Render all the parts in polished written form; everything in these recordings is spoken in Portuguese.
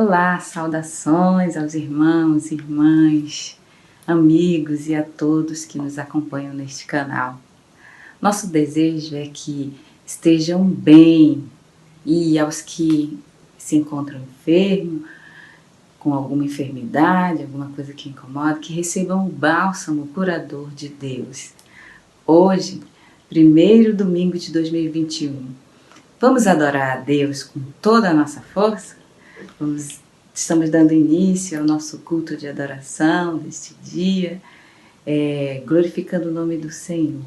Olá, saudações aos irmãos, irmãs, amigos e a todos que nos acompanham neste canal. Nosso desejo é que estejam bem e aos que se encontram enfermos, com alguma enfermidade, alguma coisa que incomoda, que recebam o bálsamo curador de Deus. Hoje, primeiro domingo de 2021, vamos adorar a Deus com toda a nossa força? Estamos dando início ao nosso culto de adoração deste dia, glorificando o nome do Senhor.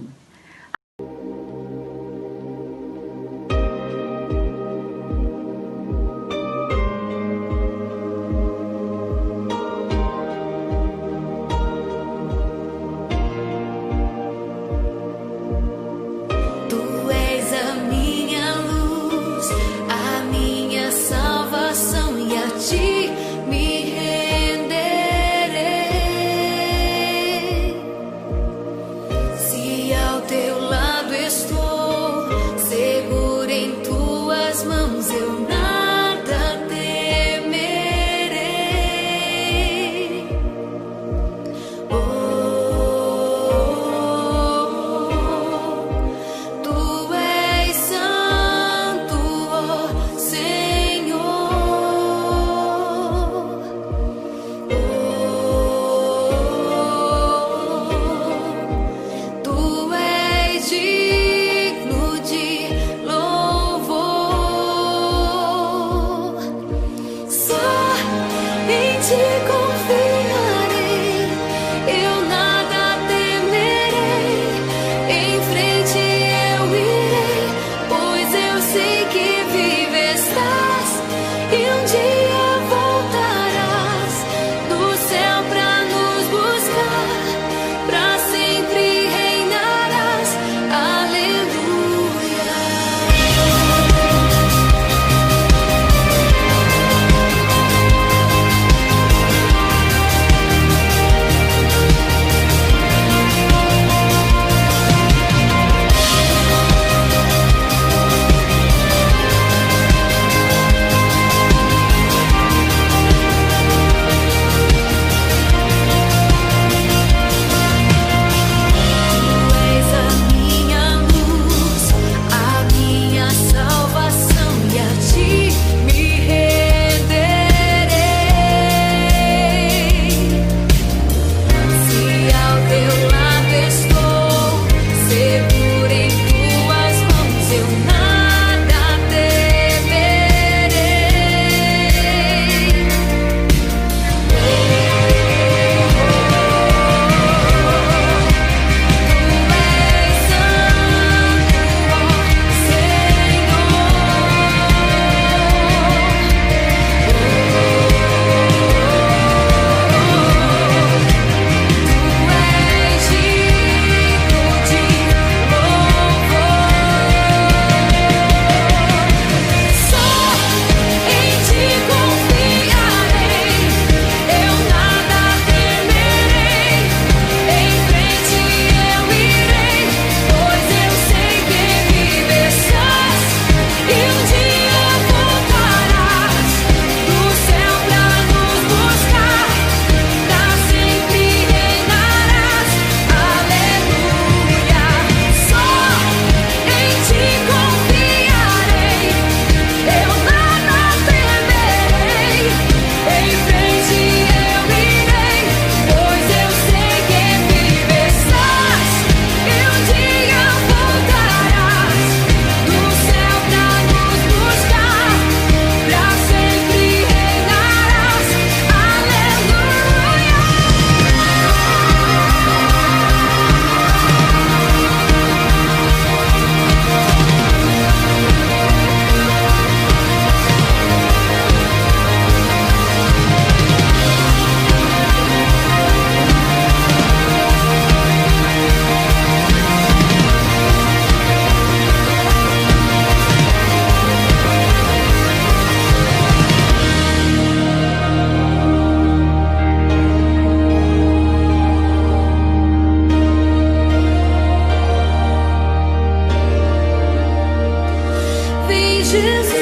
Jesus,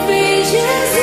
vem Jesus.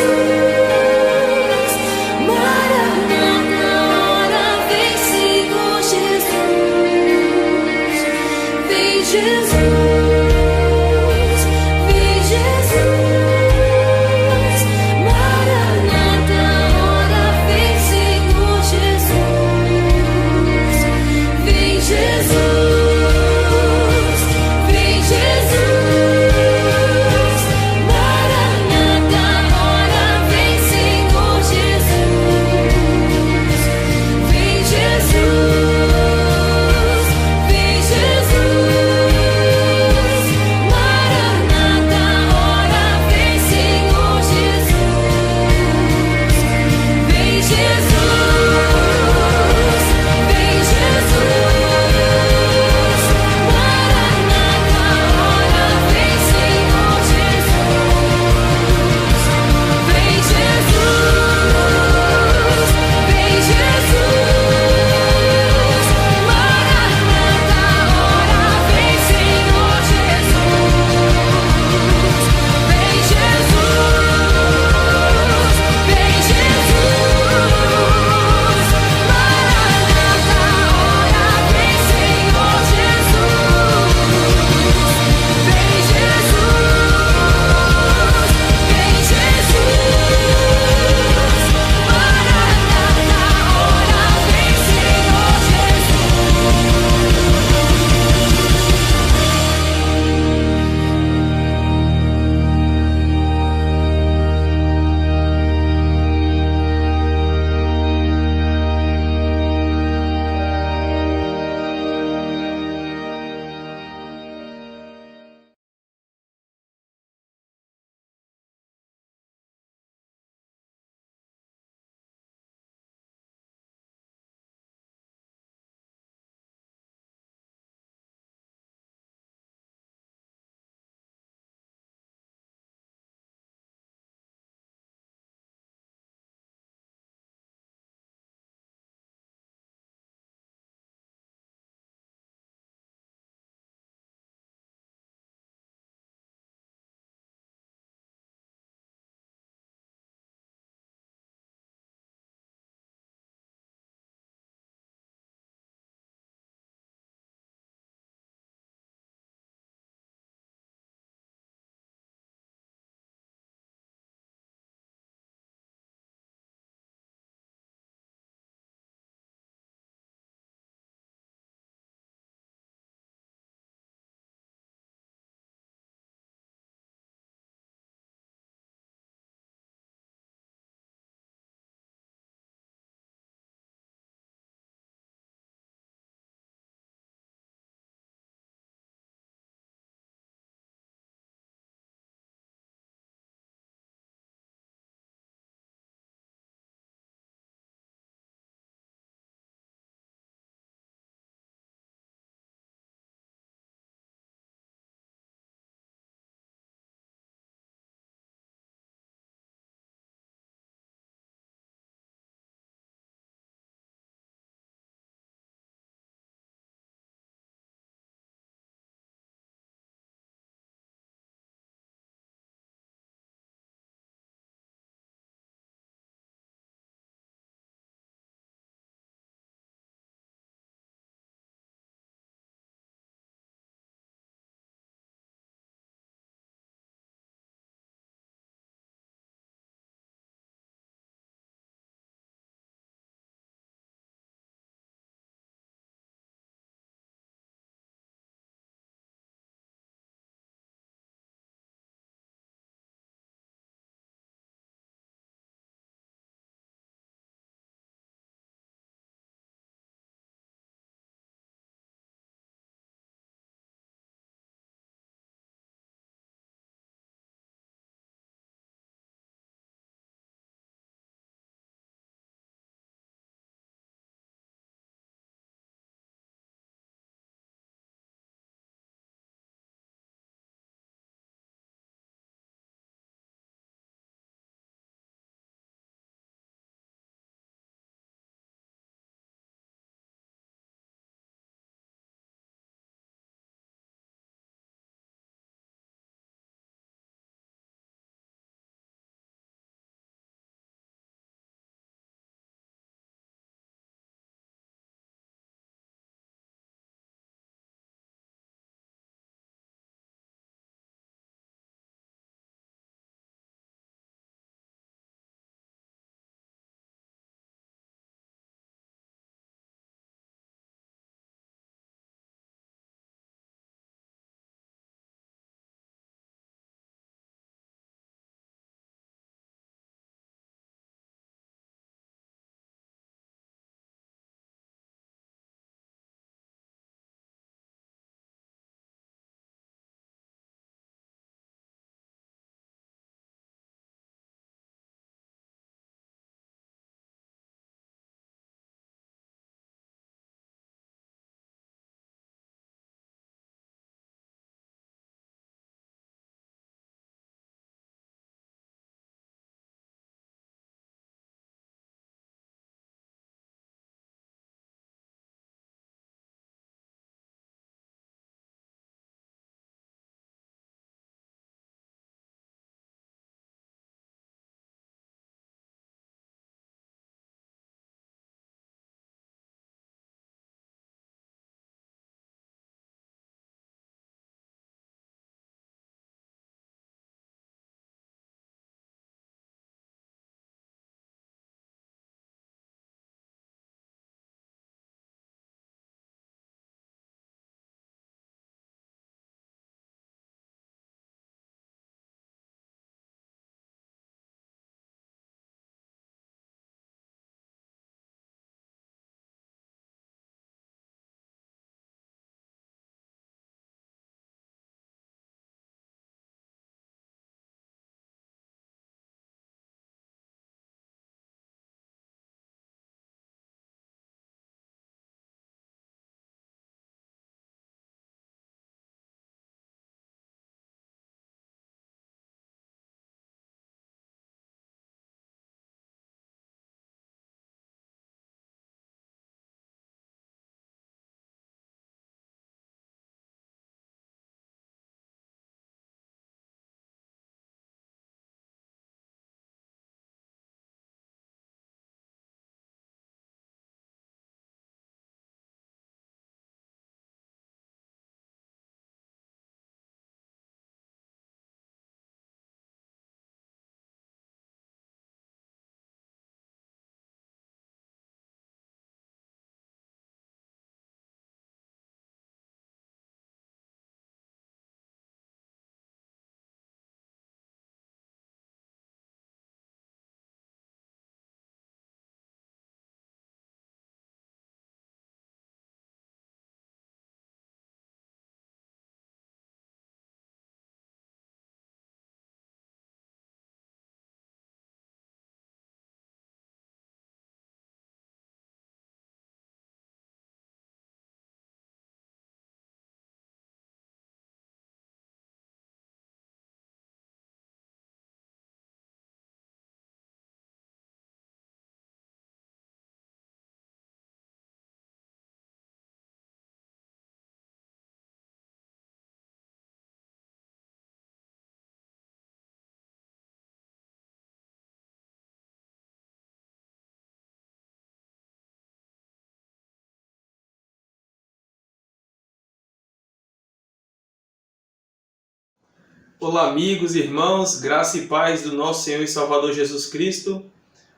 Olá, amigos e irmãos, graça e paz do nosso Senhor e Salvador Jesus Cristo.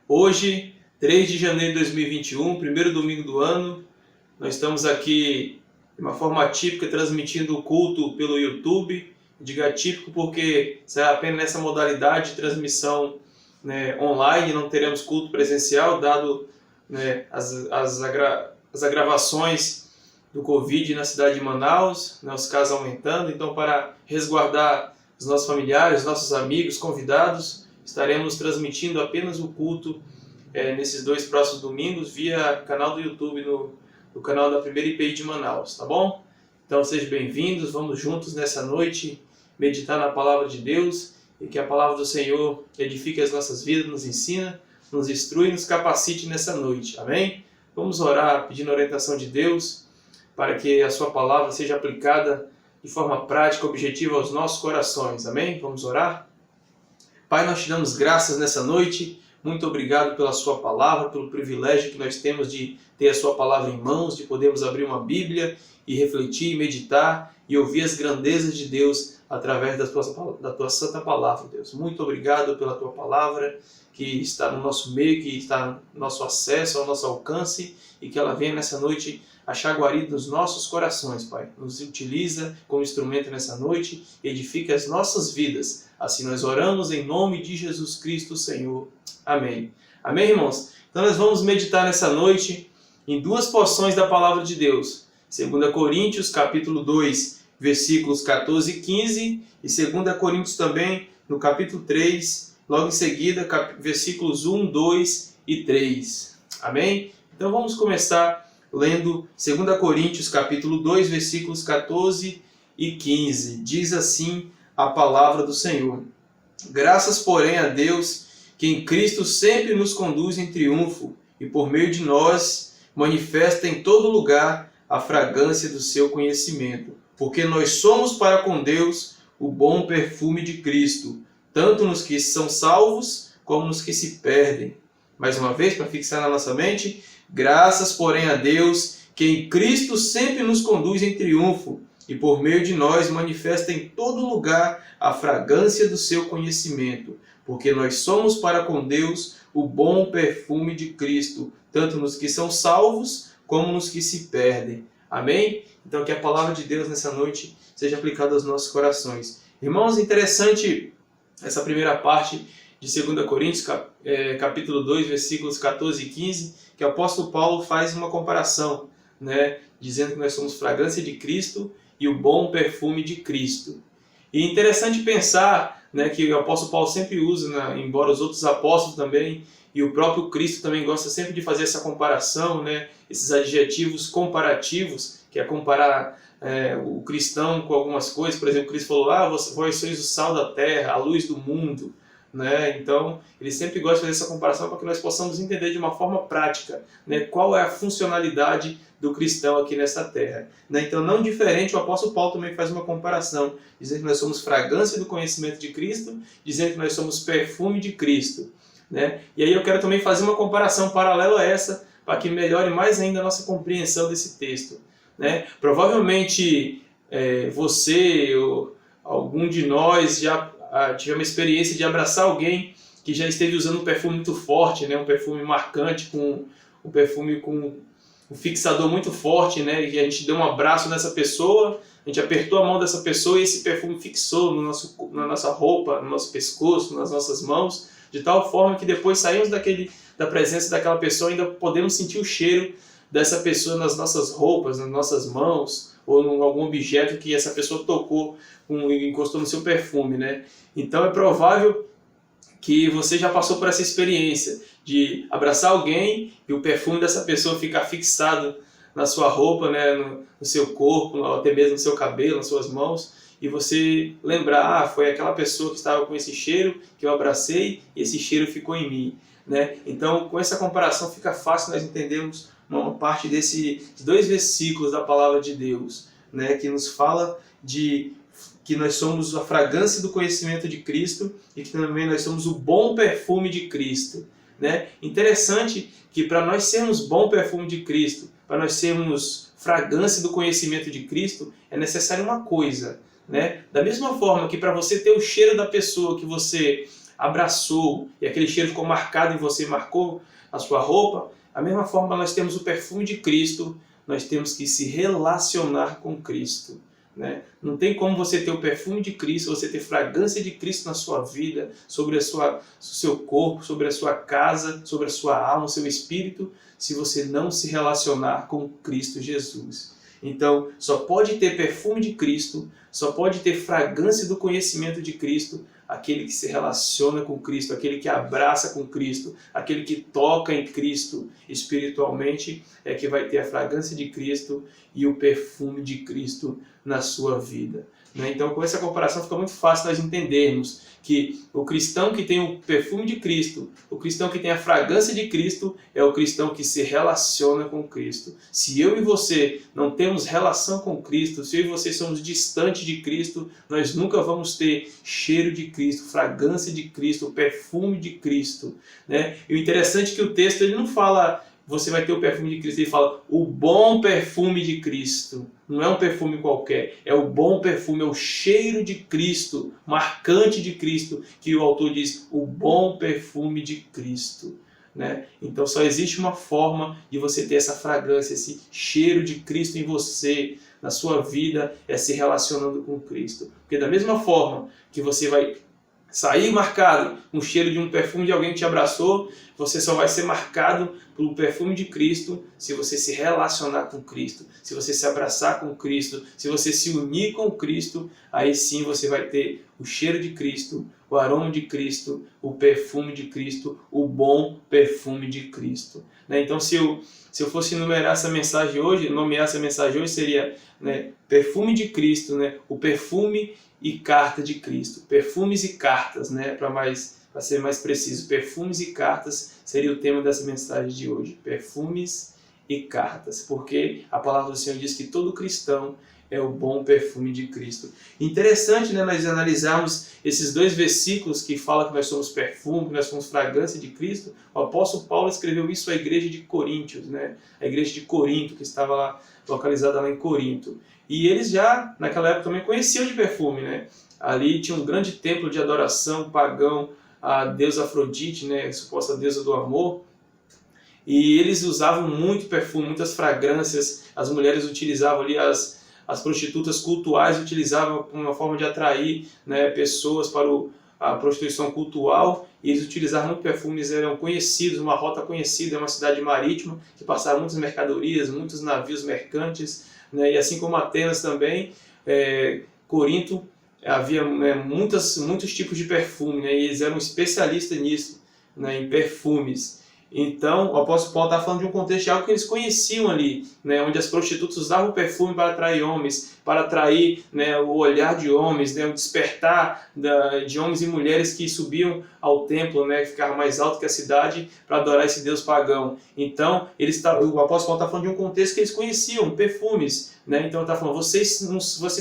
Hoje, 3 de janeiro de 2021, primeiro domingo do ano, nós estamos aqui de uma forma atípica transmitindo o culto pelo YouTube. Digo atípico porque será apenas nessa modalidade de transmissão, né, online, não teremos culto presencial, dado, né, as agravações do Covid na cidade de Manaus, né, os casos aumentando. Então, para resguardar os nossos familiares, os nossos amigos, convidados, estaremos transmitindo apenas o culto nesses 2 próximos domingos via canal do YouTube no canal da Primeira IPI de Manaus, tá bom? Então sejam bem-vindos, vamos juntos nessa noite meditar na Palavra de Deus e que a Palavra do Senhor edifique as nossas vidas, nos ensina, nos instrui e nos capacite nessa noite, amém? Vamos orar pedindo a orientação de Deus para que a sua Palavra seja aplicada de forma prática, objetiva aos nossos corações, amém? Vamos orar? Pai, nós te damos graças nessa noite, muito obrigado pela sua Palavra, pelo privilégio que nós temos de ter a sua Palavra em mãos, de podermos abrir uma Bíblia e refletir, meditar e ouvir as grandezas de Deus através da tua santa Palavra, Deus. Muito obrigado pela tua Palavra, que está no nosso meio, que está no nosso acesso, ao nosso alcance, e que ela venha nessa noite achar guarida nos nossos corações, Pai. Nos utiliza como instrumento nessa noite, edifica as nossas vidas. Assim nós oramos em nome de Jesus Cristo, Senhor. Amém. Amém, irmãos? Então nós vamos meditar nessa noite em 2 porções da Palavra de Deus. 2 Coríntios, capítulo 2, versículos 14 e 15, e 2 Coríntios também, no capítulo 3, logo em seguida, versículos 1, 2 e 3. Amém? Então vamos começar lendo 2 Coríntios, capítulo 2, versículos 14 e 15. Diz assim a palavra do Senhor: Graças, porém, a Deus, que em Cristo sempre nos conduz em triunfo, e por meio de nós manifesta em todo lugar a fragrância do seu conhecimento. Porque nós somos para com Deus o bom perfume de Cristo, tanto nos que são salvos, como nos que se perdem. Mais uma vez, para fixar na nossa mente: Graças, porém, a Deus, que em Cristo sempre nos conduz em triunfo, e por meio de nós manifesta em todo lugar a fragrância do seu conhecimento. Porque nós somos para com Deus o bom perfume de Cristo, tanto nos que são salvos, como nos que se perdem. Amém? Então que a palavra de Deus nessa noite seja aplicada aos nossos corações. Irmãos, interessante essa primeira parte de 2 Coríntios, capítulo 2, versículos 14 e 15, que o apóstolo Paulo faz uma comparação, né, dizendo que nós somos fragrância de Cristo e o bom perfume de Cristo. E é interessante pensar, né, que o apóstolo Paulo sempre usa, né, embora os outros apóstolos também, e o próprio Cristo também gosta sempre de fazer essa comparação, né, esses adjetivos comparativos, que é comparar o cristão com algumas coisas. Por exemplo, Cristo falou: vós sois o sal da terra, a luz do mundo. Né? Então, ele sempre gosta de fazer essa comparação para que nós possamos entender de uma forma prática, né, qual é a funcionalidade do cristão aqui nessa terra. Né? Então, não diferente, o apóstolo Paulo também faz uma comparação, dizendo que nós somos fragrância do conhecimento de Cristo, dizendo que nós somos perfume de Cristo. Né? E aí eu quero também fazer uma comparação paralela a essa, para que melhore mais ainda a nossa compreensão desse texto. Né? Provavelmente você ou algum de nós já tive uma experiência de abraçar alguém que já esteve usando um perfume muito forte, né? Um perfume marcante, um perfume com um fixador muito forte, né? E a gente deu um abraço nessa pessoa, a gente apertou a mão dessa pessoa e esse perfume fixou na nossa roupa, no nosso pescoço, nas nossas mãos, de tal forma que depois saímos da presença daquela pessoa, ainda podemos sentir o cheiro dessa pessoa nas nossas roupas, nas nossas mãos, ou em algum objeto que essa pessoa tocou, encostou no seu perfume, né? Então é provável que você já passou por essa experiência de abraçar alguém e o perfume dessa pessoa ficar fixado na sua roupa, né, no seu corpo, até mesmo no seu cabelo, nas suas mãos, e você lembrar: foi aquela pessoa que estava com esse cheiro que eu abracei e esse cheiro ficou em mim. Né? Então, com essa comparação fica fácil nós entendermos uma parte de 2 versículos da palavra de Deus, né, que nos fala de que nós somos a fragrância do conhecimento de Cristo e que também nós somos o bom perfume de Cristo. Né? Interessante que para nós sermos bom perfume de Cristo, para nós sermos fragrância do conhecimento de Cristo, é necessário uma coisa, né? Da mesma forma que para você ter o cheiro da pessoa que você abraçou e aquele cheiro ficou marcado em você, marcou a sua roupa, da mesma forma nós temos o perfume de Cristo, nós temos que se relacionar com Cristo, né? Não tem como você ter o perfume de Cristo, você ter fragrância de Cristo na sua vida, sobre o seu corpo, sobre a sua casa, sobre a sua alma, o seu espírito, se você não se relacionar com Cristo Jesus. Então, só pode ter perfume de Cristo, só pode ter fragrância do conhecimento de Cristo aquele que se relaciona com Cristo, aquele que abraça com Cristo, aquele que toca em Cristo espiritualmente, é que vai ter a fragrância de Cristo e o perfume de Cristo na sua vida. Então, com essa comparação fica muito fácil nós entendermos que o cristão que tem o perfume de Cristo, o cristão que tem a fragrância de Cristo, é o cristão que se relaciona com Cristo. Se eu e você não temos relação com Cristo, se eu e você somos distantes de Cristo, nós nunca vamos ter cheiro de Cristo, fragrância de Cristo, perfume de Cristo, né? E o interessante é que o texto ele não fala você vai ter o perfume de Cristo, ele fala o bom perfume de Cristo. Não é um perfume qualquer, é o bom perfume, é o cheiro de Cristo, marcante de Cristo, que o autor diz, o bom perfume de Cristo, né? Então só existe uma forma de você ter essa fragrância, esse cheiro de Cristo em você, na sua vida, é se relacionando com Cristo. Porque da mesma forma que você vai sair marcado com o cheiro de um perfume de alguém que te abraçou, você só vai ser marcado pelo perfume de Cristo se você se relacionar com Cristo, se você se abraçar com Cristo, se você se unir com Cristo, aí sim você vai ter o cheiro de Cristo, o aroma de Cristo, o perfume de Cristo, o bom perfume de Cristo. Então se eu fosse nomear essa mensagem hoje, seria, né, perfume de Cristo, né, o perfume e carta de Cristo. Perfumes e cartas, né, para ser mais preciso. Perfumes e cartas seria o tema dessa mensagem de hoje. Perfumes e cartas. Porque a palavra do Senhor diz que todo cristão é o bom perfume de Cristo. Interessante, né, nós analisarmos esses dois versículos que falam que nós somos perfume, que nós somos fragrância de Cristo. O apóstolo Paulo escreveu isso à igreja de Coríntios, né, a igreja de Corinto, que estava lá, localizada lá em Corinto. E eles já, naquela época, também conheciam de perfume, né? Ali tinha um grande templo de adoração pagão à deusa Afrodite, né? A suposta deusa do amor. E eles usavam muito perfume, muitas fragrâncias. As mulheres utilizavam ali, as prostitutas cultuais utilizavam uma forma de atrair, né, pessoas para a prostituição cultual. E eles utilizavam muito perfume, eles eram conhecidos, uma rota conhecida, é uma cidade marítima, que passava muitas mercadorias, muitos navios mercantes, né? E assim como Atenas também, Corinto, havia muitos tipos de perfume, né? E eles eram especialistas nisso, né, em perfumes. Então, o apóstolo Paulo está falando de um contexto de algo que eles conheciam ali, né, onde as prostitutas usavam perfume para atrair homens, para atrair, né, o olhar de homens, né, o despertar de homens e mulheres que subiam ao templo, né, que ficava mais alto que a cidade, para adorar esse Deus pagão. Então, o apóstolo Paulo está falando de um contexto que eles conheciam, perfumes, né? Então, ele está falando, vocês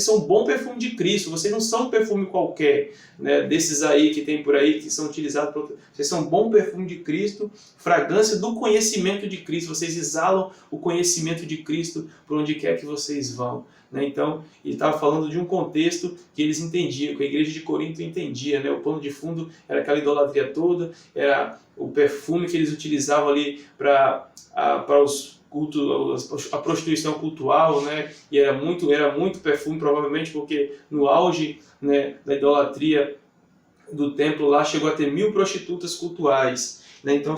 são um bom perfume de Cristo, vocês não são um perfume qualquer, né, desses aí que tem por aí, que são utilizados por outros. Vocês são um bom perfume de Cristo, fragrância do conhecimento de Cristo, vocês exalam o conhecimento de Cristo por onde quer que vocês vão, né? Então, ele estava falando de um contexto que eles entendiam, que a igreja de Corinto entendia, né? O pano de fundo era aquela idolatria toda, era o perfume que eles utilizavam ali para os cultos, a prostituição cultual, né? E era muito perfume, provavelmente porque no auge, né, da idolatria do templo lá chegou a ter 1000 prostitutas cultuais, né? Então,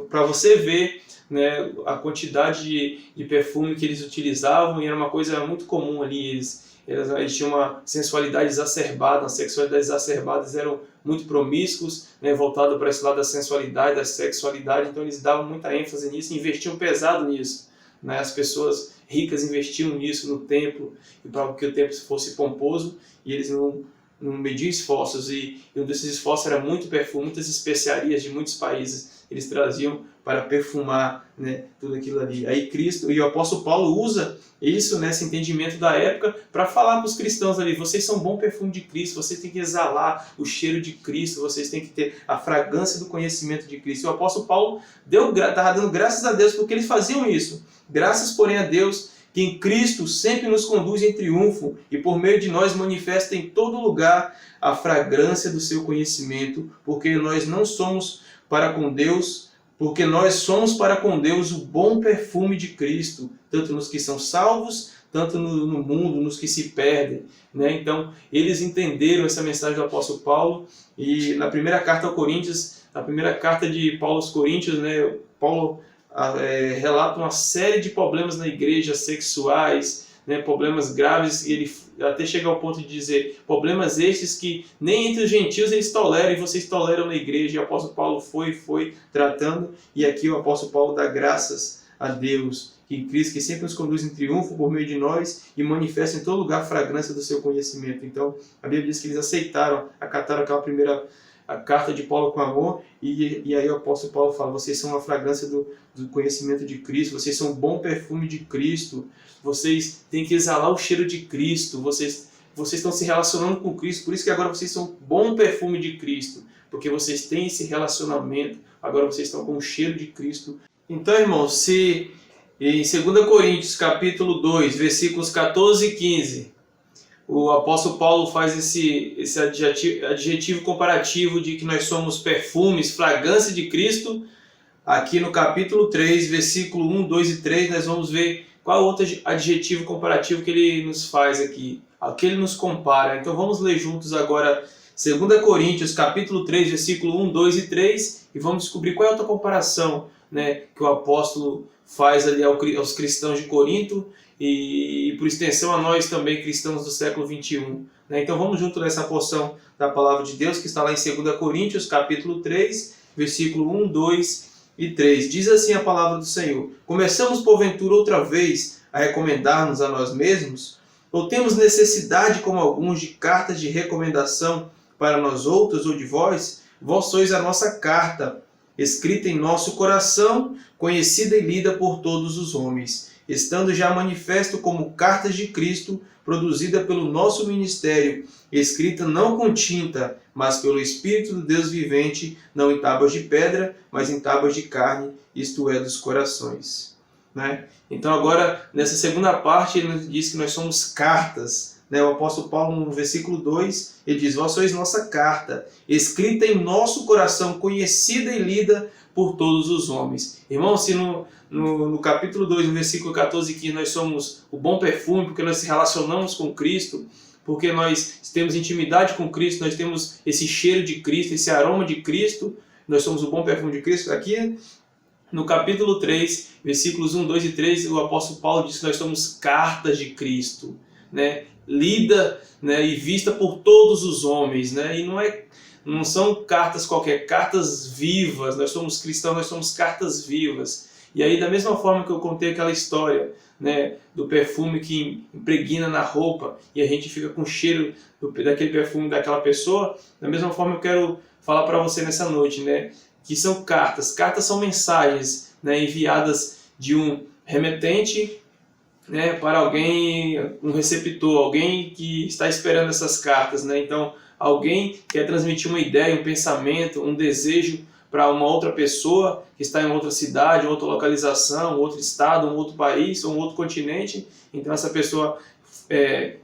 para você ver, né, a quantidade de perfume que eles utilizavam, e era uma coisa muito comum ali, eles tinham uma sensualidade exacerbada, uma sexualidade exacerbada, eles eram muito promíscuos, né, voltado para esse lado da sensualidade, da sexualidade, então eles davam muita ênfase nisso, investiam pesado nisso, né? As pessoas ricas investiam nisso no templo, para que o templo fosse pomposo, e eles não mediam esforços, e um desses esforços era muito perfume, muitas especiarias de muitos países, eles traziam para perfumar, né, tudo aquilo ali. Aí Cristo, e o apóstolo Paulo usa isso, né, esse entendimento da época, para falar para os cristãos ali, vocês são um bom perfume de Cristo, vocês têm que exalar o cheiro de Cristo, vocês têm que ter a fragrância do conhecimento de Cristo. E o apóstolo Paulo estava dando graças a Deus porque eles faziam isso. Graças, porém, a Deus que em Cristo sempre nos conduz em triunfo e por meio de nós manifesta em todo lugar a fragrância do seu conhecimento, porque nós somos para com Deus o bom perfume de Cristo, tanto nos que são salvos, tanto no mundo, nos que se perdem. Né? Então, eles entenderam essa mensagem do apóstolo Paulo, e na primeira carta aos Coríntios, na primeira carta de Paulo aos Coríntios, né, Paulo relata uma série de problemas na igreja, sexuais, né, problemas graves, e ele até chega ao ponto de dizer, problemas estes que nem entre os gentios eles toleram, e vocês toleram na igreja. E o apóstolo Paulo foi tratando, e aqui o apóstolo Paulo dá graças a Deus, que em Cristo, que sempre nos conduz em triunfo por meio de nós, e manifesta em todo lugar a fragrância do seu conhecimento. Então, a Bíblia diz que eles acataram aquela primeira a carta de Paulo com amor, e aí o apóstolo Paulo fala, vocês são a fragrância do conhecimento de Cristo, vocês são um bom perfume de Cristo, vocês têm que exalar o cheiro de Cristo, vocês estão se relacionando com Cristo, por isso que agora vocês são um bom perfume de Cristo, porque vocês têm esse relacionamento, agora vocês estão com o cheiro de Cristo. Então, irmãos, se em 2 Coríntios capítulo 2, versículos 14 e 15, o apóstolo Paulo faz esse adjetivo comparativo de que nós somos perfumes, fragrância de Cristo. Aqui no capítulo 3, versículo 1, 2 e 3, nós vamos ver qual outro adjetivo comparativo que ele nos faz aqui, a que ele nos compara. Então vamos ler juntos agora 2 Coríntios capítulo 3, versículo 1, 2 e 3, e vamos descobrir qual é a outra comparação, né, que o apóstolo faz ali aos cristãos de Corinto, e por extensão a nós também, cristãos do século 21. Né? Então vamos junto nessa porção da palavra de Deus que está lá em 2 Coríntios, capítulo 3, versículo 1, 2 e 3. Diz assim a palavra do Senhor: começamos porventura outra vez a recomendar-nos a nós mesmos? Ou temos necessidade, como alguns, de cartas de recomendação para nós outros ou de vós? Vós sois a nossa carta, escrita em nosso coração, conhecida e lida por todos os homens, estando já manifesto como cartas de Cristo, produzida pelo nosso ministério, escrita não com tinta, mas pelo Espírito do Deus vivente, não em tábuas de pedra, mas em tábuas de carne, isto é, dos corações. Né? Então agora, nessa segunda parte, ele nos diz que nós somos cartas. Né? O apóstolo Paulo, no versículo 2, ele diz, vós sois nossa carta, escrita em nosso coração, conhecida e lida por todos os homens. Irmão, se no capítulo 2, no versículo 14, que nós somos o bom perfume, porque nós se relacionamos com Cristo, porque nós temos intimidade com Cristo, nós temos esse cheiro de Cristo, esse aroma de Cristo, nós somos o bom perfume de Cristo. Aqui no capítulo 3, versículos 1, 2 e 3, o apóstolo Paulo diz que nós somos cartas de Cristo, né? Lida, né, e vista por todos os homens, né? E não são cartas qualquer, cartas vivas. Nós somos cristãos, nós somos cartas vivas. E aí, da mesma forma que eu contei aquela história, né, do perfume que impregna na roupa e a gente fica com o cheiro daquele perfume daquela pessoa, da mesma forma eu quero falar para você nessa noite, né, que são cartas. Cartas são mensagens, né, enviadas de um remetente, né, para alguém, um receptor, alguém que está esperando essas cartas. Né? Então, alguém quer transmitir uma ideia, um pensamento, um desejo para uma outra pessoa que está em outra cidade, outra localização, outro estado, um outro país ou um outro continente. Então essa pessoa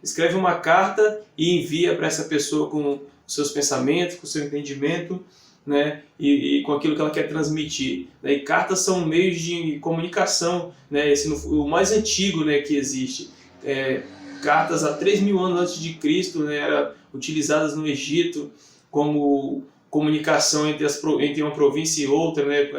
escreve uma carta e envia para essa pessoa com os seus pensamentos, com o seu entendimento, né, e com aquilo que ela quer transmitir. E cartas são meios de comunicação, né, o mais antigo, né, que existe. Cartas há 3.000 anos antes de Cristo, né, eram utilizadas no Egito como comunicação entre uma província e outra, né?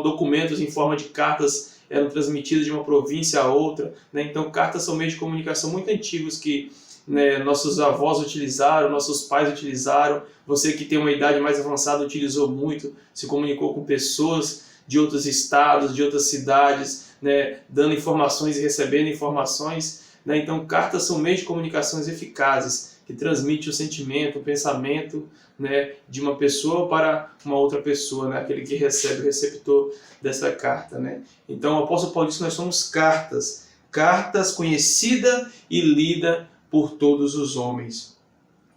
Documentos em forma de cartas eram transmitidos de uma província a outra. Né? Então, cartas são meios de comunicação muito antigos que, né, nossos avós utilizaram, nossos pais utilizaram. Você que tem uma idade mais avançada utilizou muito, se comunicou com pessoas de outros estados, de outras cidades, né, dando informações e recebendo informações. Né? Então, cartas são meios de comunicações eficazes, que transmite o sentimento, o pensamento, né, de uma pessoa para uma outra pessoa, né, aquele que recebe, o receptor dessa carta. Né? Então o apóstolo Paulo diz que nós somos cartas, cartas conhecida e lida por todos os homens.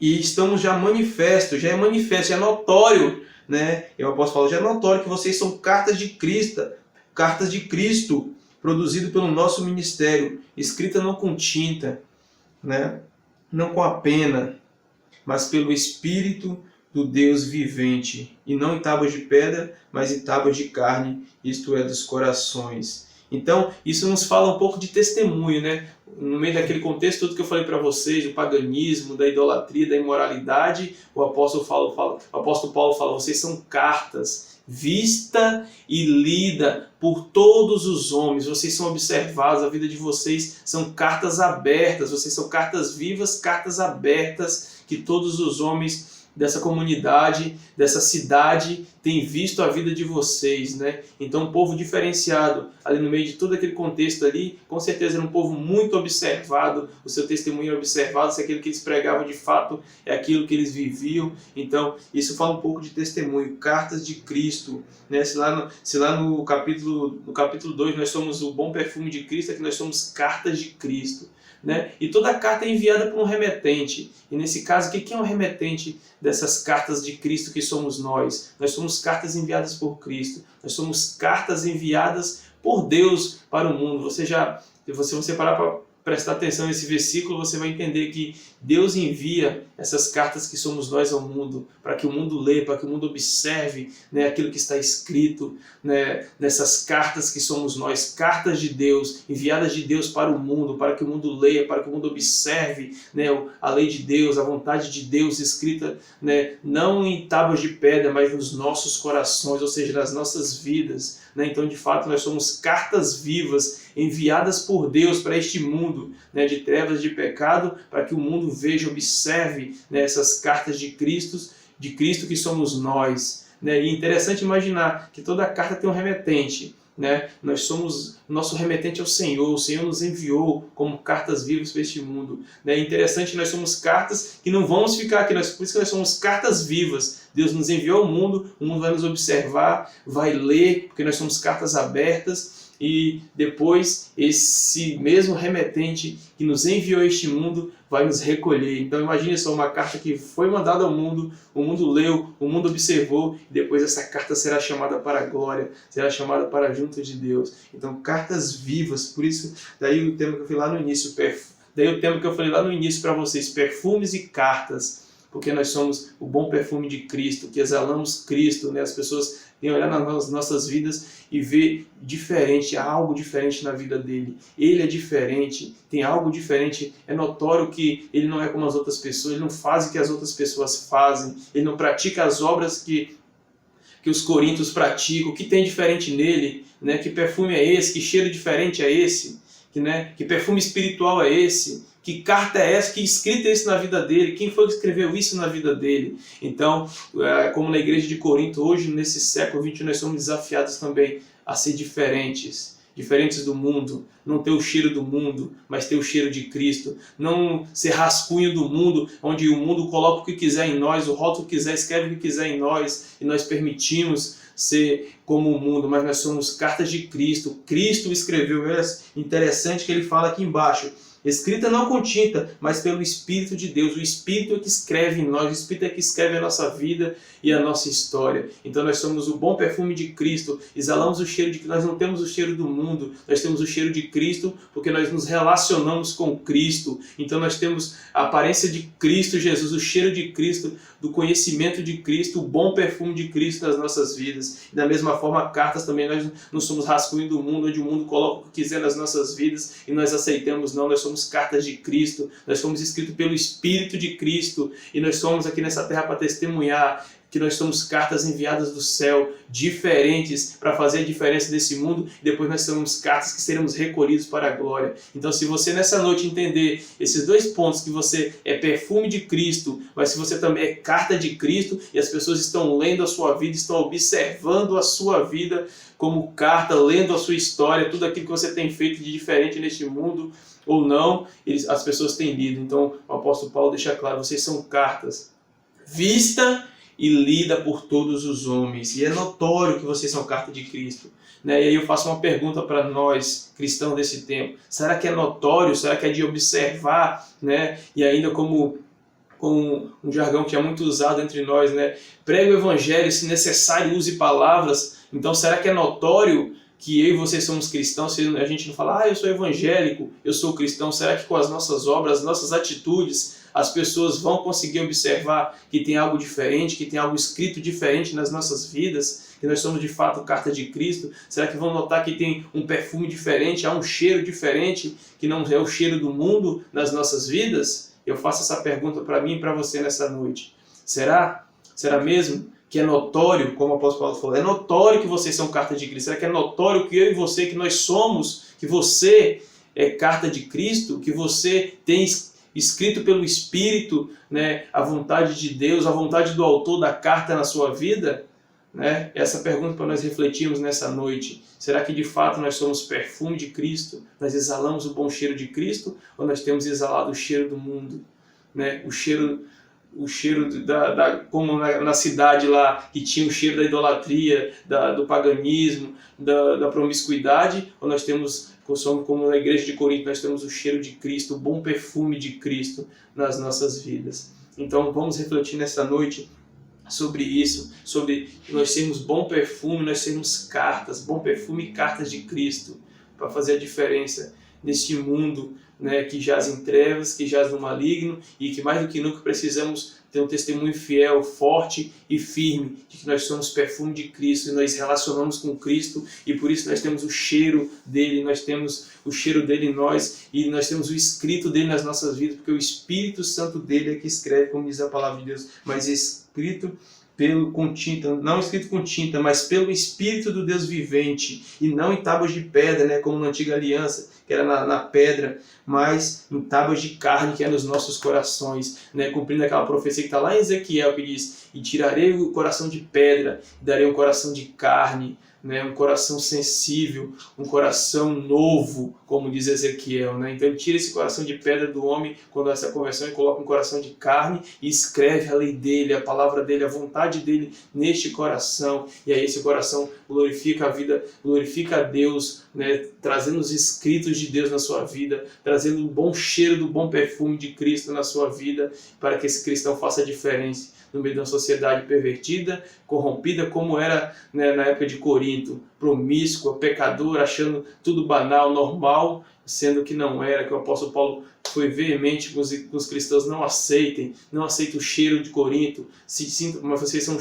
E estamos já é manifesto, já é notório, né? E o apóstolo Paulo já é notório que vocês são cartas de Cristo, produzido pelo nosso ministério, escrita não com tinta, né? Não com a pena, mas pelo Espírito do Deus vivente, e não em tábuas de pedra, mas em tábuas de carne, isto é, dos corações. Então, isso nos fala um pouco de testemunho, né? No meio daquele contexto todo que eu falei para vocês, do paganismo, da idolatria, da imoralidade, o apóstolo Paulo fala, vocês são cartas, vista e lida por todos os homens, vocês são observados, a vida de vocês são cartas abertas, vocês são cartas vivas, cartas abertas, que todos os homens dessa comunidade, dessa cidade, têm visto a vida de vocês, né? Então, um povo diferenciado, ali no meio de todo aquele contexto ali, com certeza era um povo muito observado, o seu testemunho é observado, se aquilo que eles pregavam de fato é aquilo que eles viviam. Então, isso fala um pouco de testemunho, cartas de Cristo, né? Se lá no capítulo 2 nós somos o bom perfume de Cristo, é que nós somos cartas de Cristo, né? E toda carta é enviada por um remetente. E nesse caso, o que é um remetente dessas cartas de Cristo que somos nós? Nós somos cartas enviadas por Cristo. Nós somos cartas enviadas por Deus para o mundo. Se você parar para prestar atenção nesse versículo, você vai entender que Deus envia essas cartas que somos nós ao mundo, para que o mundo leia, para que o mundo observe, né, aquilo que está escrito, né, nessas cartas que somos nós, cartas de Deus, enviadas de Deus para o mundo, para que o mundo leia, para que o mundo observe, né, a lei de Deus, a vontade de Deus escrita, né, não em tábuas de pedra, mas nos nossos corações, ou seja, nas nossas vidas, né? Então, de fato, nós somos cartas vivas enviadas por Deus para este mundo, né, de trevas, de pecado, para que o mundo veja, observe, né, essas cartas de Cristo que somos nós, né? E é interessante imaginar que toda carta tem um remetente, né? Nosso remetente é o Senhor nos enviou como cartas vivas para este mundo, né? É interessante que nós somos cartas que não vamos ficar aqui, por isso que nós somos cartas vivas. Deus nos enviou ao mundo, o mundo vai nos observar, vai ler, porque nós somos cartas abertas. E depois esse mesmo remetente que nos enviou a este mundo vai nos recolher. Então imagine só, uma carta que foi mandada ao mundo, o mundo leu, o mundo observou, e depois essa carta será chamada para a glória, será chamada para junto de Deus. Então cartas vivas, por isso, daí o tema que eu falei lá no início, para vocês, perfumes e cartas, porque nós somos o bom perfume de Cristo, que exalamos Cristo, né? As pessoas têm olhar nas nossas vidas e ver diferente, há algo diferente na vida dele. Ele é diferente, tem algo diferente, é notório que ele não é como as outras pessoas, ele não faz o que as outras pessoas fazem, ele não pratica as obras que os coríntios praticam. O que tem diferente nele, né? Que perfume é esse? Que cheiro diferente é esse? Que perfume espiritual é esse? Que carta é essa? Que escrita é isso na vida dele? Quem foi que escreveu isso na vida dele? Então, como na igreja de Corinto, hoje, nesse século XXI, nós somos desafiados também a ser diferentes do mundo, não ter o cheiro do mundo, mas ter o cheiro de Cristo, não ser rascunho do mundo, onde o mundo coloca o que quiser em nós, o rótulo que quiser, escreve o que quiser em nós, e nós permitimos ser como o mundo, mas nós somos cartas de Cristo. Cristo escreveu, é interessante que ele fala aqui embaixo, escrita não com tinta, mas pelo Espírito de Deus. O Espírito é que escreve em nós, o Espírito é que escreve a nossa vida e a nossa história. Então nós somos o bom perfume de Cristo, exalamos o cheiro de Cristo. Nós não temos o cheiro do mundo, nós temos o cheiro de Cristo, porque nós nos relacionamos com Cristo. Então nós temos a aparência de Cristo Jesus, o cheiro de Cristo, do conhecimento de Cristo, o bom perfume de Cristo nas nossas vidas. E da mesma forma, cartas também, nós não somos rascunho do mundo, onde o mundo coloca o que quiser nas nossas vidas e nós aceitamos, não. Nós somos cartas de Cristo, nós fomos escritos pelo Espírito de Cristo e nós somos aqui nessa terra para testemunhar que nós somos cartas enviadas do céu, diferentes, para fazer a diferença desse mundo, e depois nós somos cartas que seremos recolhidos para a glória. Então, se você nessa noite entender esses dois pontos, que você é perfume de Cristo, mas se você também é carta de Cristo, e as pessoas estão lendo a sua vida, estão observando a sua vida como carta, lendo a sua história, tudo aquilo que você tem feito de diferente neste mundo, ou não, as pessoas têm lido. Então, o apóstolo Paulo deixa claro, vocês são cartas, vista e lida por todos os homens. E é notório que vocês são carta de Cristo, né? E aí eu faço uma pergunta para nós, cristãos desse tempo. Será que é notório? Será que é de observar, né? E ainda como um jargão que é muito usado entre nós, né? Pregue o evangelho, se necessário use palavras. Então será que é notório que eu e você somos cristãos, se a gente não fala, eu sou evangélico, eu sou cristão, será que com as nossas obras, as nossas atitudes, as pessoas vão conseguir observar que tem algo diferente, que tem algo escrito diferente nas nossas vidas, que nós somos de fato carta de Cristo? Será que vão notar que tem um perfume diferente, há um cheiro diferente, que não é o cheiro do mundo nas nossas vidas? Eu faço essa pergunta para mim e para você nessa noite. Será? Será mesmo que é notório, como o apóstolo Paulo falou, é notório que vocês são carta de Cristo? Será que é notório que eu e você, que nós somos, que você é carta de Cristo, que você tem escrito pelo Espírito, né, a vontade de Deus, a vontade do autor da carta na sua vida? Né? Essa pergunta para nós refletirmos nessa noite. Será que de fato nós somos perfume de Cristo? Nós exalamos o bom cheiro de Cristo? Ou nós temos exalado o cheiro do mundo? Né? O cheiro como na cidade lá, que tinha o cheiro da idolatria, do paganismo, da promiscuidade, ou nós temos, como na igreja de Corinto, nós temos o cheiro de Cristo, o bom perfume de Cristo nas nossas vidas. Então vamos refletir nessa noite sobre isso, sobre nós sermos bom perfume, nós sermos cartas, bom perfume e cartas de Cristo, para fazer a diferença neste mundo, né, que jaz em trevas, que jaz no maligno, e que mais do que nunca precisamos ter um testemunho fiel, forte e firme de que nós somos perfume de Cristo e nós relacionamos com Cristo, e por isso nós temos o cheiro dele, nós temos o cheiro dele em nós, e nós temos o escrito dele nas nossas vidas, porque o Espírito Santo dele é que escreve, como diz a palavra de Deus, mas escrito com tinta, não escrito com tinta, mas pelo Espírito do Deus vivente, e não em tábuas de pedra, né, como na antiga aliança, que era na pedra, mas em tábuas de carne, que é nos nossos corações, né, cumprindo aquela profecia que está lá em Ezequiel, que diz, e tirarei o coração de pedra, e darei um coração de carne, né, um coração sensível, um coração novo, como diz Ezequiel, né? Então ele tira esse coração de pedra do homem quando essa conversão e coloca um coração de carne e escreve a lei dele, a palavra dele, a vontade dele neste coração, e aí esse coração glorifica a vida, glorifica a Deus, né, trazendo os escritos de Deus na sua vida, trazendo o bom cheiro do bom perfume de Cristo na sua vida, para que esse cristão faça a diferença no meio de uma sociedade pervertida, corrompida, como era, né, na época de Corinto, promíscua, pecadora, achando tudo banal, normal, sendo que não era, que o apóstolo Paulo foi veemente com os cristãos: não aceitem o cheiro de Corinto, mas vocês são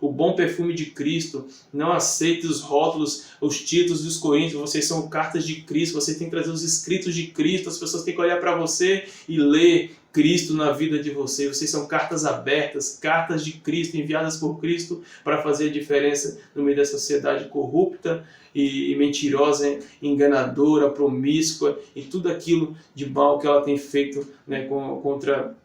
o bom perfume de Cristo, não aceitem os rótulos, os títulos dos coríntios, vocês são cartas de Cristo, você tem que trazer os escritos de Cristo, as pessoas têm que olhar para você e ler Cristo na vida de vocês são cartas abertas, cartas de Cristo, enviadas por Cristo para fazer a diferença no meio da sociedade corrupta e mentirosa, enganadora, promíscua e tudo aquilo de mal que ela tem feito, né, contra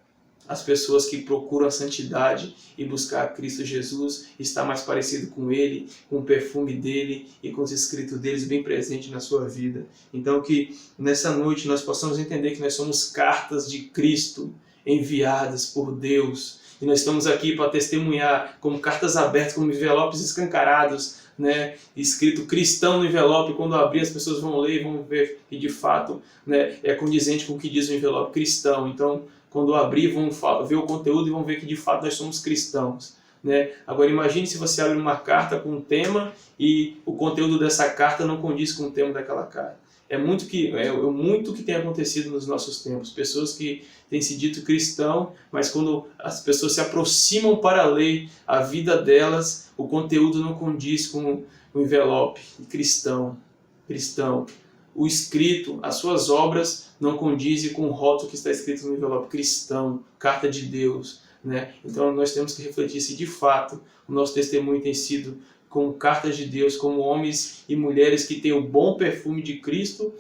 as pessoas que procuram a santidade e buscar Cristo Jesus, estar mais parecido com Ele, com o perfume dEle e com os escritos deles bem presentes na sua vida. Então que nessa noite nós possamos entender que nós somos cartas de Cristo enviadas por Deus, e nós estamos aqui para testemunhar como cartas abertas, como envelopes escancarados, né, escrito cristão no envelope. Quando abrir, as pessoas vão ler e vão ver que de fato, né, é condizente com o que diz o envelope cristão. Então, quando abrir, vão ver o conteúdo e vão ver que de fato nós somos cristãos, né? Agora imagine se você abre uma carta com um tema e o conteúdo dessa carta não condiz com o tema daquela carta. É muito que tem acontecido nos nossos tempos. Pessoas que têm se dito cristão, mas quando as pessoas se aproximam para ler a vida delas, o conteúdo não condiz com o envelope cristão. O escrito, as suas obras não condizem com o rótulo que está escrito no envelope cristão, carta de Deus, né? Então nós temos que refletir se de fato o nosso testemunho tem sido como cartas de Deus, como homens e mulheres que têm o bom perfume de Cristo,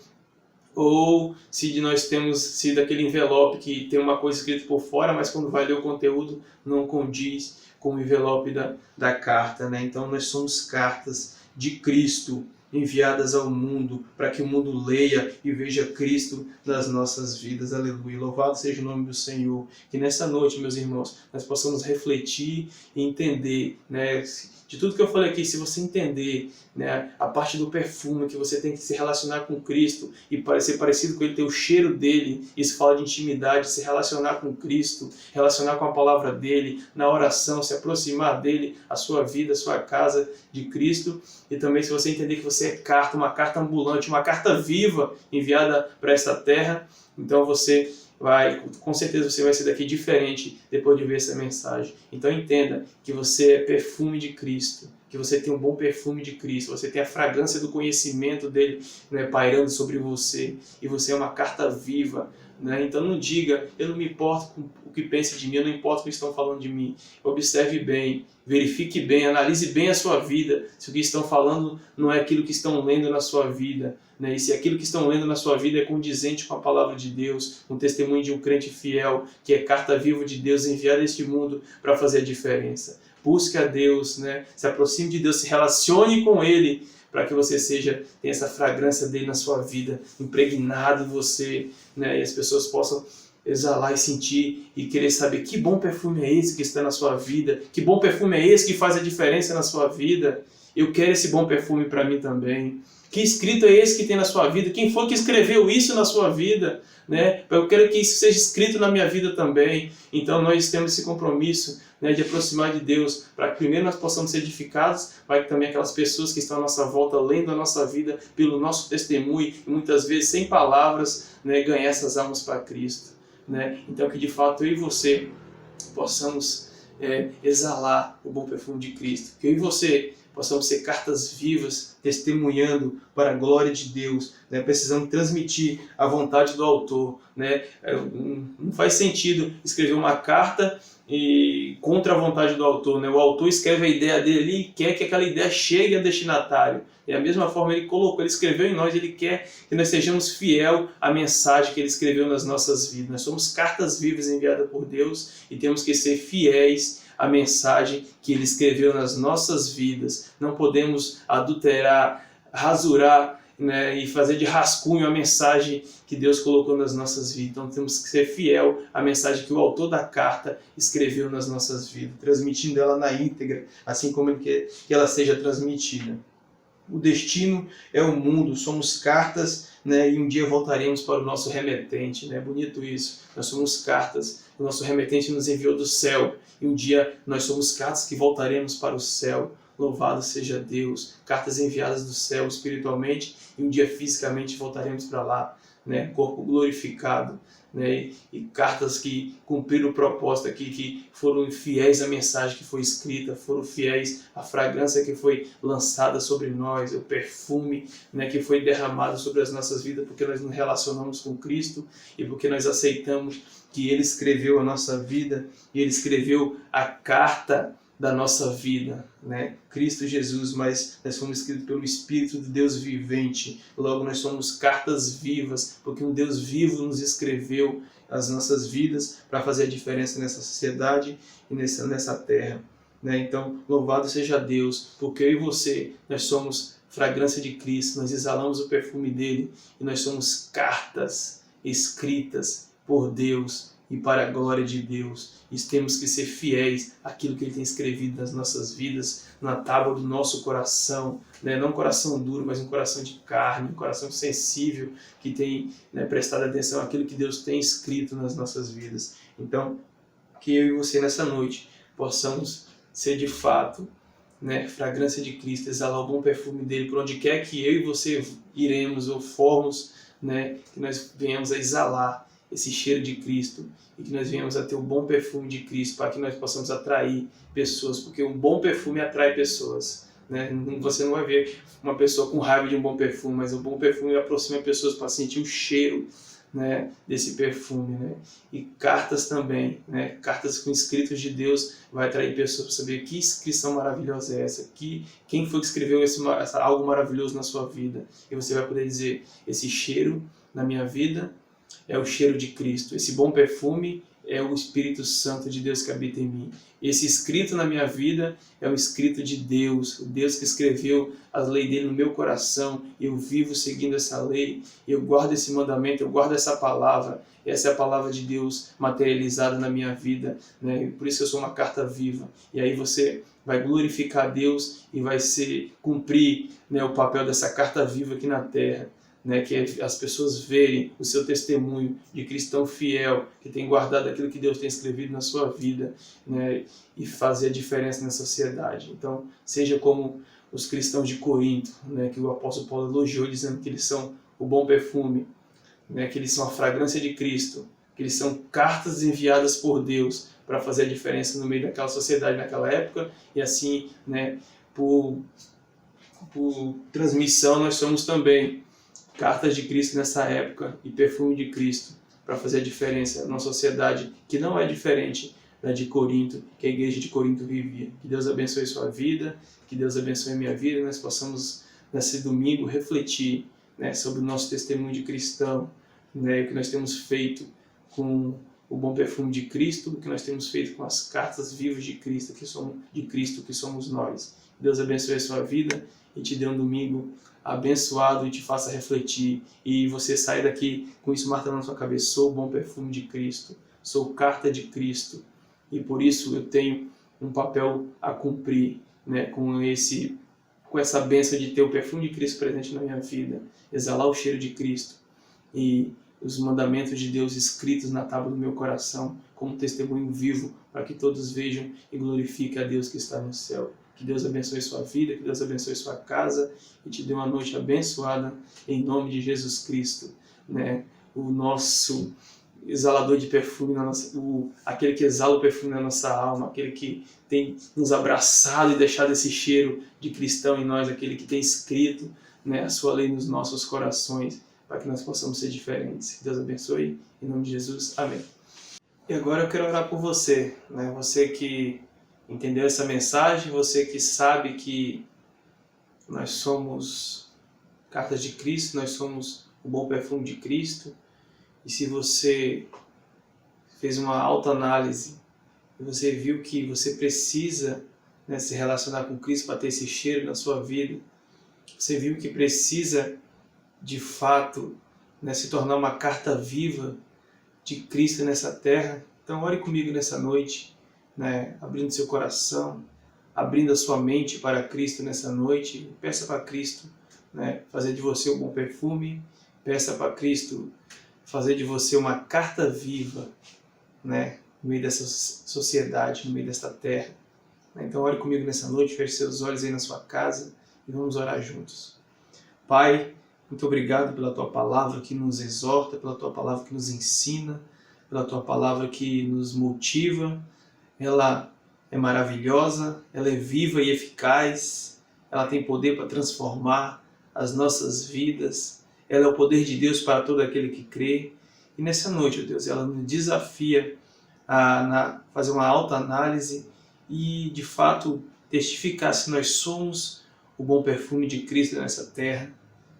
ou se nós temos sido aquele envelope que tem uma coisa escrita por fora, mas quando vai ler o conteúdo não condiz com o envelope da carta, né? Então nós somos cartas de Cristo enviadas ao mundo, para que o mundo leia e veja Cristo nas nossas vidas. Aleluia. Louvado seja o nome do Senhor. Que nessa noite, meus irmãos, nós possamos refletir e entender, né, de tudo que eu falei aqui. Se você entender, né, a parte do perfume, que você tem que se relacionar com Cristo e ser parecido com Ele, ter o cheiro dEle, isso fala de intimidade, se relacionar com Cristo, relacionar com a palavra dEle, na oração, se aproximar dEle, a sua vida, a sua casa de Cristo. E também se você entender que você você é carta, uma carta ambulante, uma carta viva enviada para essa terra. Então você vai, com certeza você vai ser daqui diferente depois de ver essa mensagem. Então entenda que você é perfume de Cristo, que você tem um bom perfume de Cristo, você tem a fragrância do conhecimento dele, né, pairando sobre você, e você é uma carta viva. Né? Então não diga, eu não me importo com o que pense de mim, eu não importo o que estão falando de mim. Observe bem, verifique bem, analise bem a sua vida, se o que estão falando não é aquilo que estão lendo na sua vida, né? E se aquilo que estão lendo na sua vida é condizente com a palavra de Deus, um testemunho de um crente fiel, que é carta viva de Deus enviada a este mundo para fazer a diferença. Busque a Deus, né? Se aproxime de Deus, se relacione com Ele, para que você tenha essa fragrância dele na sua vida, impregnado em você, né? E as pessoas possam exalar e sentir e querer saber que bom perfume é esse que está na sua vida, que bom perfume é esse que faz a diferença na sua vida. Eu quero esse bom perfume para mim também. Que escrito é esse que tem na sua vida? Quem foi que escreveu isso na sua vida? Né? Eu quero que isso seja escrito na minha vida também. Então nós temos esse compromisso, né, de aproximar de Deus, para que primeiro nós possamos ser edificados, para que também aquelas pessoas que estão à nossa volta, lendo a nossa vida, pelo nosso testemunho, e muitas vezes sem palavras, né, ganhar essas almas para Cristo. Né? Então que de fato eu e você possamos exalar o bom perfume de Cristo. Que eu e você possamos ser cartas vivas, testemunhando para a glória de Deus, né? Precisamos transmitir a vontade do autor. Né? Não faz sentido escrever uma carta contra a vontade do autor. Né? O autor escreve a ideia dele ali e quer que aquela ideia chegue ao destinatário. E da mesma forma ele escreveu em nós, ele quer que nós sejamos fiel à mensagem que ele escreveu nas nossas vidas. Nós somos cartas vivas enviadas por Deus e temos que ser fiéis à mensagem que ele escreveu nas nossas vidas. Não podemos adulterar, rasurar, né, e fazer de rascunho a mensagem que Deus colocou nas nossas vidas. Então temos que ser fiel à mensagem que o autor da carta escreveu nas nossas vidas, transmitindo ela na íntegra, assim como ele quer que ela seja transmitida. O destino é o mundo, somos cartas, né, e um dia voltaremos para o nosso remetente. Né? Bonito isso, nós somos cartas, o nosso remetente nos enviou do céu, e um dia nós somos cartas que voltaremos para o céu. Louvado seja Deus, cartas enviadas do céu espiritualmente, e um dia fisicamente voltaremos para lá, né? Corpo glorificado, né? E cartas que cumpriram o propósito aqui, que foram fiéis à mensagem que foi escrita, foram fiéis à fragrância que foi lançada sobre nós, o perfume, né, que foi derramado sobre as nossas vidas, porque nós nos relacionamos com Cristo e porque nós aceitamos que Ele escreveu a nossa vida e Ele escreveu a carta da nossa vida, né? Cristo Jesus, mas nós fomos escritos pelo Espírito de Deus vivente. Logo nós somos cartas vivas, porque um Deus vivo nos escreveu as nossas vidas para fazer a diferença nessa sociedade e nessa terra, né? Então, louvado seja Deus, porque eu e você, nós somos fragrância de Cristo, nós exalamos o perfume dele e nós somos cartas escritas por Deus e para a glória de Deus. E temos que ser fiéis àquilo que Ele tem escrevido nas nossas vidas, na tábua do nosso coração, né? Não um coração duro, mas um coração de carne, um coração sensível, que tem, né, prestado atenção àquilo que Deus tem escrito nas nossas vidas. Então, que eu e você nessa noite possamos ser de fato, né, fragrância de Cristo, exalar o bom perfume dele por onde quer que eu e você iremos ou formos, né, que nós venhamos a exalar esse cheiro de Cristo e que nós venhamos a ter o bom perfume de Cristo para que nós possamos atrair pessoas, porque um bom perfume atrai pessoas, né? Você não vai ver uma pessoa com raiva de um bom perfume, mas o bom perfume aproxima pessoas para sentir o cheiro, né, desse perfume, né? E cartas também, né? Cartas com escritos de Deus vai atrair pessoas para saber que inscrição maravilhosa é essa, quem foi que escreveu algo maravilhoso na sua vida, e você vai poder dizer, esse cheiro na minha vida é o cheiro de Cristo, esse bom perfume é o Espírito Santo de Deus que habita em mim. Esse escrito na minha vida é o escrito de Deus, o Deus que escreveu as leis dele no meu coração, e eu vivo seguindo essa lei, eu guardo esse mandamento, eu guardo essa palavra, essa é a palavra de Deus materializada na minha vida, né? E por isso eu sou uma carta viva. E aí você vai glorificar a Deus e vai cumprir, né, o papel dessa carta viva aqui na terra. Né, que as pessoas verem o seu testemunho de cristão fiel, que tem guardado aquilo que Deus tem escrevido na sua vida, né, e fazer a diferença na sociedade. Então, seja como os cristãos de Corinto, né, que o apóstolo Paulo elogiou, dizendo que eles são o bom perfume, né, que eles são a fragrância de Cristo, que eles são cartas enviadas por Deus para fazer a diferença no meio daquela sociedade naquela época, e assim, né, por transmissão, nós somos também cartas de Cristo nessa época e perfume de Cristo para fazer a diferença numa sociedade que não é diferente da de Corinto, que a igreja de Corinto vivia. Que Deus abençoe sua vida, que Deus abençoe a minha vida, e nós possamos, nesse domingo, refletir, né, sobre o nosso testemunho de cristão, né, o que nós temos feito com o bom perfume de Cristo, o que nós temos feito com as cartas vivas de Cristo, que somos nós. Deus abençoe a sua vida e te dê um domingo abençoado e te faça refletir. E você sai daqui com isso martelando na sua cabeça: sou o bom perfume de Cristo, sou carta de Cristo, e por isso eu tenho um papel a cumprir, né, com essa bênção de ter o perfume de Cristo presente na minha vida, exalar o cheiro de Cristo e os mandamentos de Deus escritos na tábua do meu coração como testemunho vivo, para que todos vejam e glorifiquem a Deus que está no céu. Que Deus abençoe sua vida, que Deus abençoe sua casa e te dê uma noite abençoada em nome de Jesus Cristo, né? O nosso exalador de perfume, aquele que exala o perfume na nossa alma, aquele que tem nos abraçado e deixado esse cheiro de cristão em nós, aquele que tem escrito, né, a sua lei nos nossos corações, para que nós possamos ser diferentes. Que Deus abençoe, em nome de Jesus. Amém. E agora eu quero orar por você, né? Você que entendeu essa mensagem, você que sabe que nós somos cartas de Cristo, nós somos o bom perfume de Cristo. E se você fez uma autoanálise e você viu que você precisa, né, se relacionar com Cristo para ter esse cheiro na sua vida, você viu que precisa de fato, né, se tornar uma carta viva de Cristo nessa terra, então ore comigo nessa noite, né, abrindo seu coração, abrindo a sua mente para Cristo nessa noite. Peça para Cristo, né, fazer de você um bom perfume, peça para Cristo fazer de você uma carta viva, né, no meio dessa sociedade, no meio desta terra. Então ore comigo nessa noite, feche seus olhos aí na sua casa e vamos orar juntos. Pai, muito obrigado pela Tua palavra que nos exorta, pela Tua palavra que nos ensina, pela Tua palavra que nos motiva. Ela é maravilhosa, ela é viva e eficaz, ela tem poder para transformar as nossas vidas, ela é o poder de Deus para todo aquele que crê. E nessa noite, ó Deus, ela nos desafia a fazer uma autoanálise e, de fato, testificar se nós somos o bom perfume de Cristo nessa terra,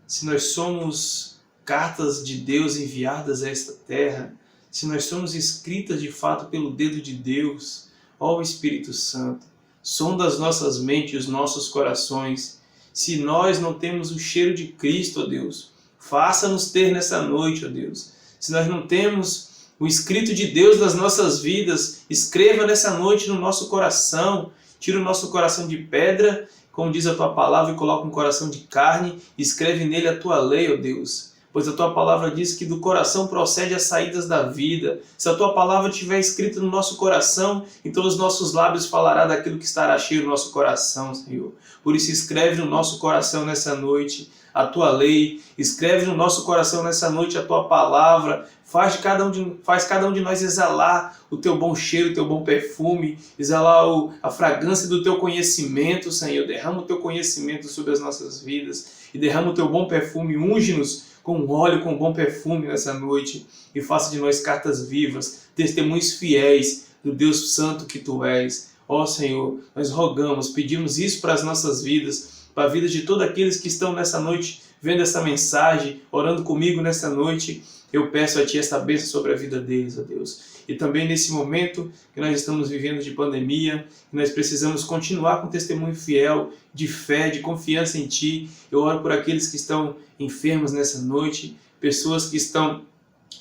se nós somos cartas de Deus enviadas a esta terra, se nós somos escritas de fato pelo dedo de Deus. Ó Espírito Santo, sonda as nossas mentes e os nossos corações. Se nós não temos o cheiro de Cristo, ó Deus, faça-nos ter nessa noite, ó Deus. Se nós não temos o escrito de Deus nas nossas vidas, escreva nessa noite no nosso coração. Tira o nosso coração de pedra, como diz a Tua palavra, e coloca um coração de carne, e escreve nele a Tua lei, ó Deus. Pois a Tua palavra diz que do coração procede as saídas da vida. Se a Tua palavra estiver escrita no nosso coração, então os nossos lábios falará daquilo que estará cheio no nosso coração, Senhor. Por isso escreve no nosso coração nessa noite a Tua lei, escreve no nosso coração nessa noite a Tua palavra, faz cada um de nós exalar o Teu bom cheiro, o Teu bom perfume, exalar a fragrância do Teu conhecimento, Senhor. Derrama o Teu conhecimento sobre as nossas vidas e derrama o Teu bom perfume, unge-nos com óleo, com bom perfume nessa noite e faça de nós cartas vivas, testemunhos fiéis do Deus Santo que Tu és. Ó Senhor, nós rogamos, pedimos isso para as nossas vidas, para a vida de todos aqueles que estão nessa noite vendo essa mensagem, orando comigo nessa noite. Eu peço a Ti esta bênção sobre a vida deles, ó Deus. E também nesse momento que nós estamos vivendo de pandemia, que nós precisamos continuar com testemunho fiel, de fé, de confiança em Ti. Eu oro por aqueles que estão enfermos nessa noite, pessoas que estão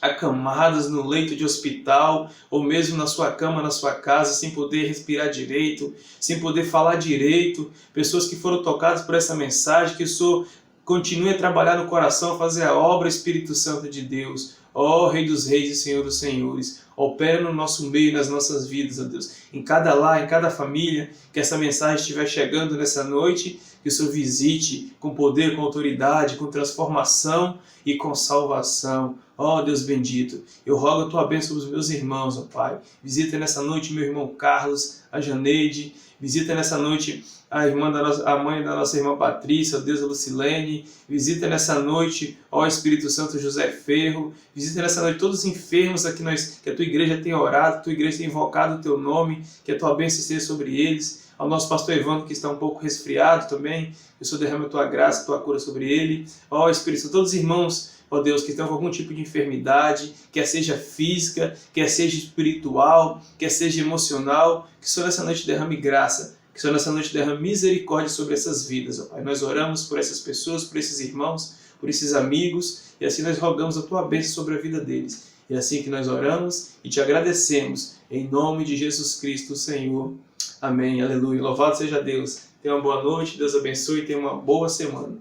acamadas no leito de hospital, ou mesmo na sua cama, na sua casa, sem poder respirar direito, sem poder falar direito, pessoas que foram tocadas por essa mensagem, que o Senhor continue a trabalhar no coração, a fazer a obra, Espírito Santo de Deus. Ó Rei dos Reis e Senhor dos Senhores, opera no nosso meio, nas nossas vidas, ó Deus. Em cada lar, em cada família, que essa mensagem estiver chegando nessa noite, que o Senhor visite com poder, com autoridade, com transformação e com salvação. Ó Deus bendito, eu rogo a Tua bênção sobre os meus irmãos, ó Pai. Visita nessa noite meu irmão Carlos, a Janeide. Visita nessa noite a mãe da nossa irmã Patrícia, ó Deus, a Lucilene. Visita nessa noite, ó Espírito Santo, José Ferro. Visita nessa noite todos os enfermos que a Tua igreja tem orado, a Tua igreja tem invocado o Teu nome, que a Tua bênção esteja sobre eles. Ao nosso pastor Evandro, que está um pouco resfriado também, que o Senhor derrame a Tua graça, a Tua cura sobre ele. Ó Espírito Santo, todos os irmãos, ó Deus, que estão com algum tipo de enfermidade, quer seja física, quer seja espiritual, quer seja emocional, que o Senhor nessa noite derrame graça, que o Senhor nessa noite derrame misericórdia sobre essas vidas, ó Pai. Nós oramos por essas pessoas, por esses irmãos, por esses amigos, e assim nós rogamos a Tua bênção sobre a vida deles. E é assim que nós oramos e Te agradecemos, em nome de Jesus Cristo, Senhor. Amém, aleluia. Louvado seja Deus. Tenha uma boa noite, Deus abençoe e tenha uma boa semana.